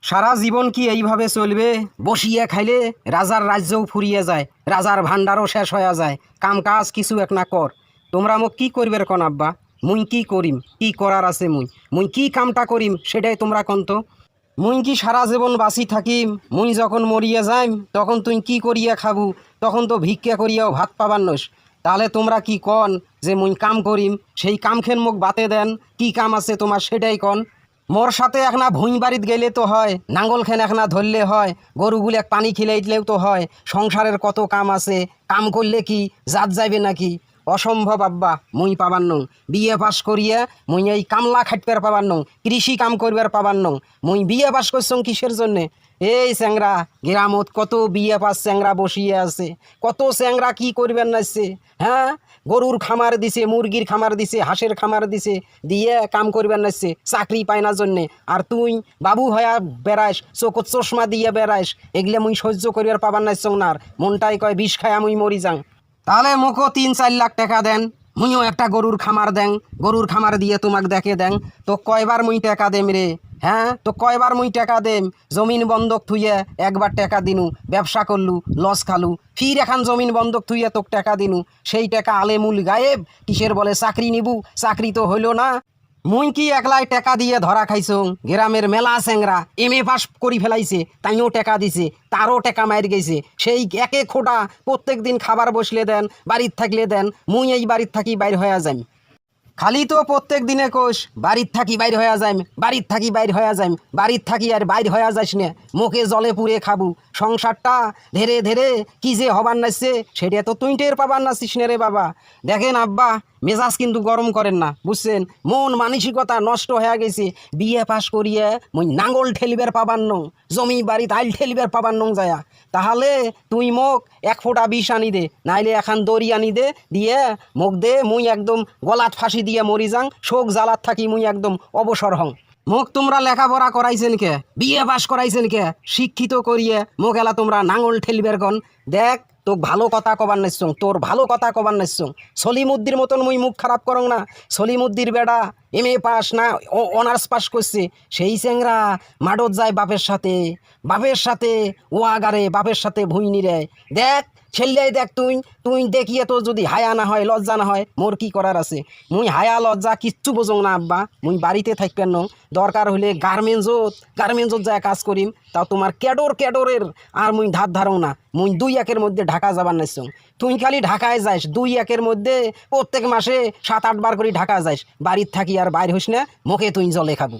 সারা জীবন কি এইভাবে চলবে? বসিয়ে খাইলে রাজার রাজ্যও ফুরিয়ে যায়, রাজার ভাণ্ডারও শেষ হয়ে যায়। কাম কাজ কিছু এক না কর। তোমরা মোক কি করবে কন আব্বা? মুই কি করিম? কি করার আছে? মুই কি কামটা করিম সেটাই তোমরা কন্ত। মুই কি সারা জীবন বাঁচি থাকিম? মুই যখন মরিয়া যাইম তখন তুই কি করিয়া খাবু? তখন তো ভিক্ষা করিয়াও ভাত পাবার নস। তাহলে তোমরা কি কন যে মুই কাম করিম? সেই কামখেন মোক বাতে দেন। কি কাম আছে তোমার সেটাই কন। মোর সাথে এখনা ভুঁই বাড়িত গেলে তো হয়, নাঙ্গলখান এখনা ধরলে হয়, গরুগুলো এক পানি খিলাই দিলেও তো হয়। সংসারের কত কাম আছে, কাম করলে কি জাত যাইবে নাকি? অসম্ভব আব্বা, মুই পাবার নং। বিয়ে পাস করিয়া মুই এই কামলা খাটবার পাবার নং, কৃষি কাম করবার পাবার নং। মুই বিয়ে পাস করছং কিসের জন্যে? এই চ্যাংরা গ্রামত কত বিয়ে পাস চ্যাংরা বসিয়ে আছে, কত চ্যাংরা কি করবেন নাইছে। হ্যাঁ, গরুর খামার দিছে, মুরগির খামার দিছে, হাঁসের খামার দিছে, দিয়ে কাম করবেন নাইছে, চাকরি পায় না জন্যে। আর তুই বাবু হয়া বেড়াইস, চোখত চশমা দিয়ে বেড়াইস, এগুলো মুই সহ্য করিবার পাবার নাইছং না। আর মনটাই কয় বিষ খায়া মুই মরি যাং। তাহলে মোকও 3-4 লাখ টাকা দেন, মুইও একটা গরুর খামার দেন, গরুর খামার দিয়ে তোমাক দেখে দেন। তো কয়বার মুই টাকা দেম রে? হ্যাঁ, তো কয়বার মুই টাকা দেম? জমিন বন্ধক থুইয়ে একবার টাকা দিনু, ব্যবসা করলু, লস খালু, ফির এখন জমিন বন্ধক থুইয়ে তোক টাকা দিনু, সেই টাকা আলেমুল গায়েব। কিসের বলে চাকরি নিবু? চাকরি তো হইল না। মুই কি একলাই টাকা দিয়ে ধরা খাইছং? গ্রামের মেলা চ্যাংরা MA পাস করি ফেলাইছে, তাইও টাকা দিছে, তারও টাকা মাইর গেছে। সেই একে খোটা প্রত্যেক দিন খাবার বসলে দেন, বাড়ির থাকলে দেন, মুই এই বাড়ির থাকি বাইর হয়ে যাই। খালি তো প্রত্যেক দিনে কোষ বাড়ির থাকি বাইর হয়ে যাইম, বাড়ির থাকি বাইর হয়ে যাইম, বাড়ির থাকি আর বাইর হয়ে যাইস না। মুখে জলে পুড়ে খাবু। সংসারটা ধীরে ধীরে কি যে হবার নাইছে সেটা তো তুই টের পাবার নাছিস না রে বাবা। দেখেন আব্বা, মেজাজ কিন্তু গরম করেন না, বুঝছেন? মন মানসিকতা নষ্ট হয়ে গেছে। বিয়ে পাস করিয়ে মুই নাঙ্গল ঠেলিবার পাবার নং, জমি বাড়িতে আইল ঠেলিবার পাবার নং যায়া। তাহলে তুই মোক 1 ফোঁটা বিষ আনি দে, নাইলে এখন দড়ি আনি দে, দিয়ে মোক দে, মুই একদম গলাত ফাঁসি দিয়ে মরি যাং, শোক জ্বালাত থাকি মুই একদম অবসর হং। মোক তোমরা লেখাপড়া করাইছেন কে? বিয়ে পাস করাইছেন কে? শিক্ষিত করিয়ে মোক এলা তোমরা নাঙ্গল ঠেলিবার কন। দেখ, তোক ভালো কথা কবার নাইছং, তোর ভালো কথা কবার নাইছং। সলিমুদ্দির মতন মুই মুখ খারাপ করং না। সলিমুদ্দির বেড়া MA পাস না অনার্স পাস করছে, সেই চ্যাংরা মাডত যায় বাপের সাথে, বাপের সাথে ও আগারে, বাপের সাথে ভুঁই নিরে। দেখ ছেলেই দেখ, তুই তুই দেখিয়ে তো যদি হায়া না হয়, লজ্জা না হয়, মোর কি করার আছে? মুই হায়া লজ্জা কিচ্ছু বোঝং না আব্বা। মুই বাড়িতে থাকবেন ন, দরকার হলে গার্মেন্টসত যায় কাজ করিম, তাও তোমার ক্যাডরের আর মুই ধার ধারও না। মুই 2-1 মধ্যে ঢাকা যাবার নাইছং। তুই খালি ঢাকায় যাইস, 2-1 মধ্যে প্রত্যেক মাসে 7-8 বার করে ঢাকা যাইস, বাড়ির থাকি আর বাইর হইস না, মুখে তুই জলে খাবো।